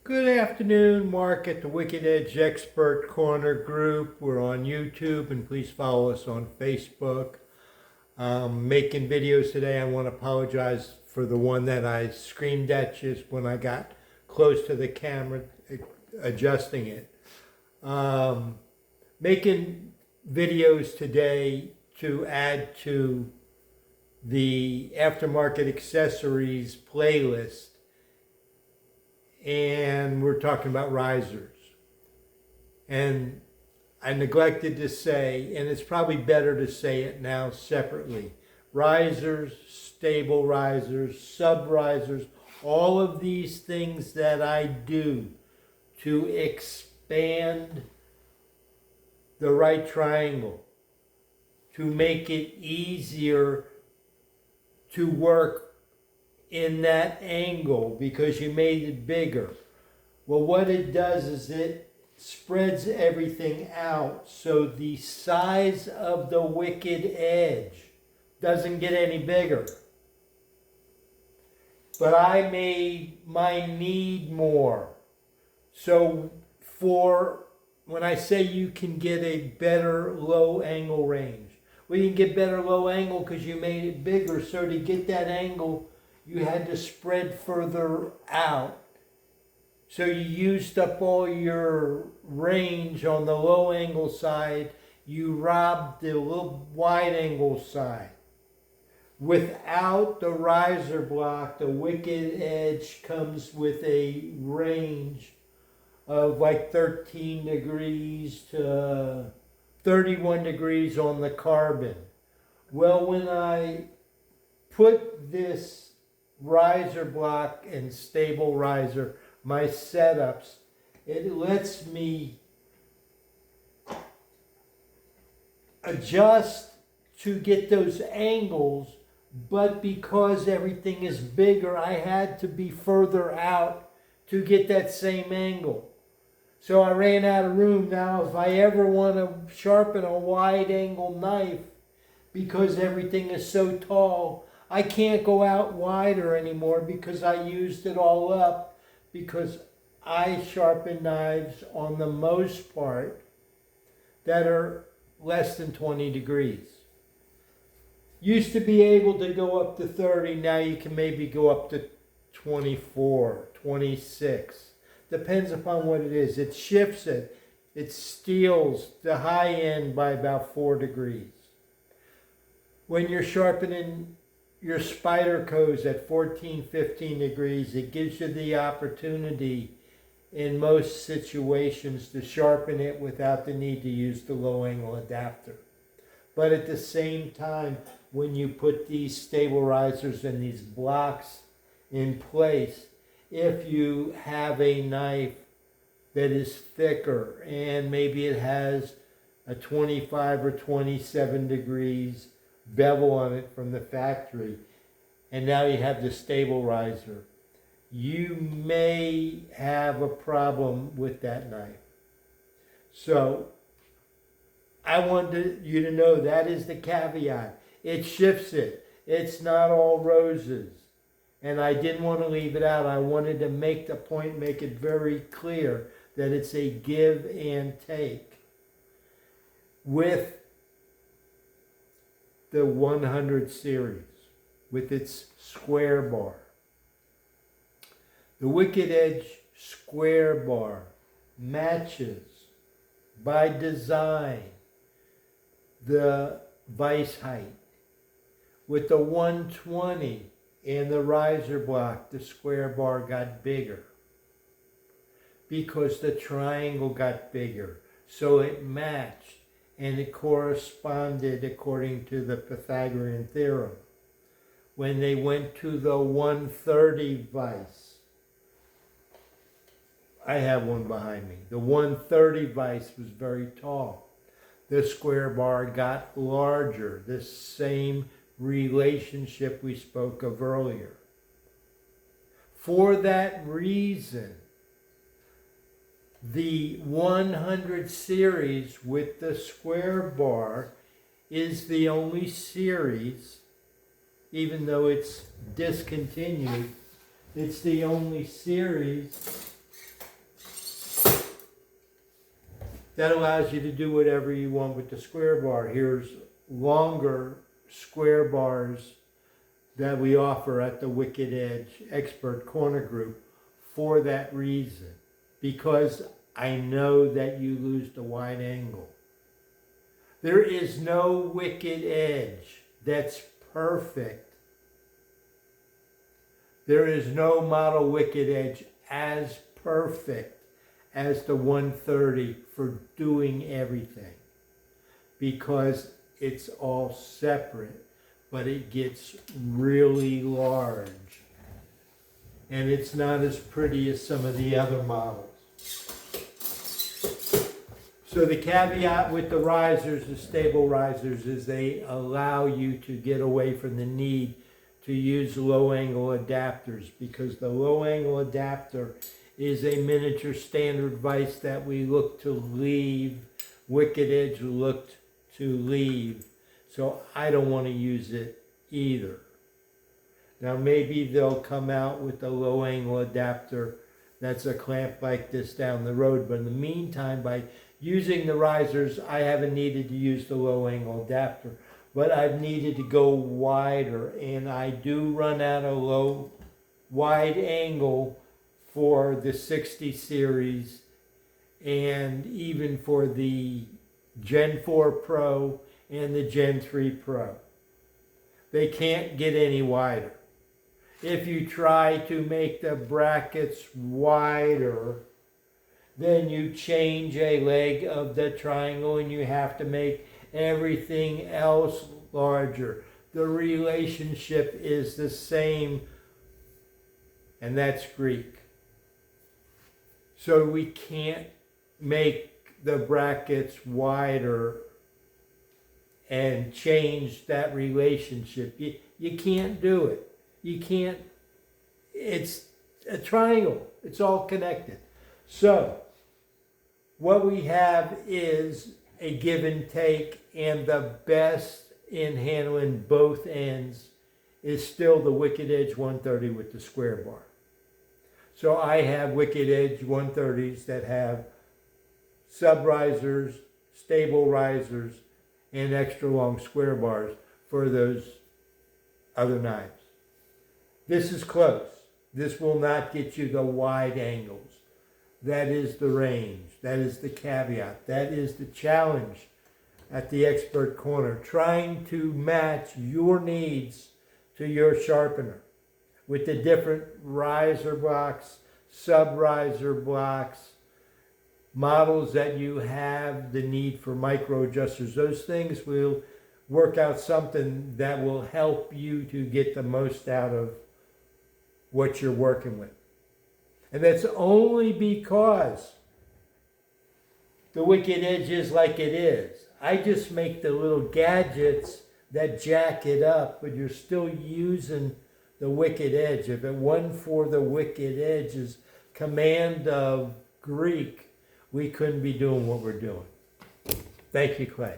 Good afternoon, Mark at the Wicked Edge Expert Corner group. We're on YouTube and please follow us on Facebook. Making videos today. I want to apologize for the one that I screamed at you when I got close to the camera, adjusting it. Making videos today to add to the aftermarket accessories playlist. And we're talking about risers. And I neglected to say, and it's probably better to say it now separately, risers, stable risers, sub risers, all of these things that I do to expand the right triangle, to make it easier to work in that angle because you made it bigger. Well, what it does is it spreads everything out so the size of the wicked edge doesn't get any bigger. But I made my need more. So when I say you can get a better low angle range, well, you can get better low angle because you made it bigger. So to get that angle, you had to spread further out. So you used up all your range on the low angle side. You robbed the little wide angle side. Without the riser block, the Wicked Edge comes with a range of like 13 degrees to 31 degrees on the carbon. Well, when I put this riser block and stable riser, my setups, it lets me adjust to get those angles, but because everything is bigger, I had to be further out to get that same angle. So I ran out of room. Now if I ever want to sharpen a wide angle knife, because everything is so tall, I can't go out wider anymore because I used it all up, because I sharpen knives on the most part that are less than 20 degrees. Used to be able to go up to 30, now you can maybe go up to 24, 26. Depends upon what it is. It shifts it. It steals the high end by about 4 degrees. When you're sharpening your Spydercos at 14, 15 degrees, it gives you the opportunity in most situations to sharpen it without the need to use the low angle adapter. But at the same time, when you put these stable risers and these blocks in place, if you have a knife that is thicker and maybe it has a 25 or 27 degrees bevel on it from the factory, and now you have the stable riser, you may have a problem with that knife. So I wanted you to know that is the caveat. It shifts it. It's not all roses. And I didn't want to leave it out. I wanted to make the point, make it very clear that it's a give and take. With the 100 series, with its square bar. The Wicked Edge square bar matches by design the vise height. With the 120 and the riser block, the square bar got bigger because the triangle got bigger. So it matched and it corresponded according to the Pythagorean theorem. When they went to the 130 vise, I have one behind me. The 130 vise was very tall. The square bar got larger, the same relationship we spoke of earlier. For that reason, the 100 series with the square bar is the only series, even though it's discontinued, it's the only series That allows you to do whatever you want with the square bar. Here's longer square bars that we offer at the Wicked Edge Expert Corner Group for that reason. Because I know that you lose the wide angle. There is no Wicked Edge that's perfect. There is no model Wicked Edge as perfect as the 130 for doing everything, because it's all separate, but it gets really large and it's not as pretty as some of the other models. So the caveat with the risers, the stable risers, is they allow you to get away from the need to use low angle adapters, because the low angle adapter is a miniature standard vise that we look to leave. Wicked Edge looked to leave. So I don't want to use it either. Now maybe they'll come out with a low angle adapter that's a clamp like this down the road. But in the meantime, by using the risers, I haven't needed to use the low angle adapter. But I've needed to go wider, and I do run out of wide angle for the 60 series and even for the Gen 4 Pro and the Gen 3 Pro. They can't get any wider. If you try to make the brackets wider, then you change a leg of the triangle and you have to make everything else larger. The relationship is the same, and that's Greek. So we can't make the brackets wider and change that relationship. You can't do it. You can't. It's a triangle. It's all connected. So what we have is a give and take, and the best in handling both ends is still the Wicked Edge 130 with the square bar. So I have Wicked Edge 130s that have sub risers, stable risers, and extra long square bars for those other knives. This is close. This will not get you the wide angles. That is the range. That is the caveat. That is the challenge at the Expert Corner, trying to match your needs to your sharpener with the different riser blocks, sub-riser blocks, models that you have the need for micro adjusters. Those things will work out something that will help you to get the most out of what you're working with. And that's only because the Wicked Edge is like it is. I just make the little gadgets that jack it up, but you're still using the Wicked Edge. If it wasn't for the Wicked Edge's command of Greek, we couldn't be doing what we're doing. Thank you, Clay.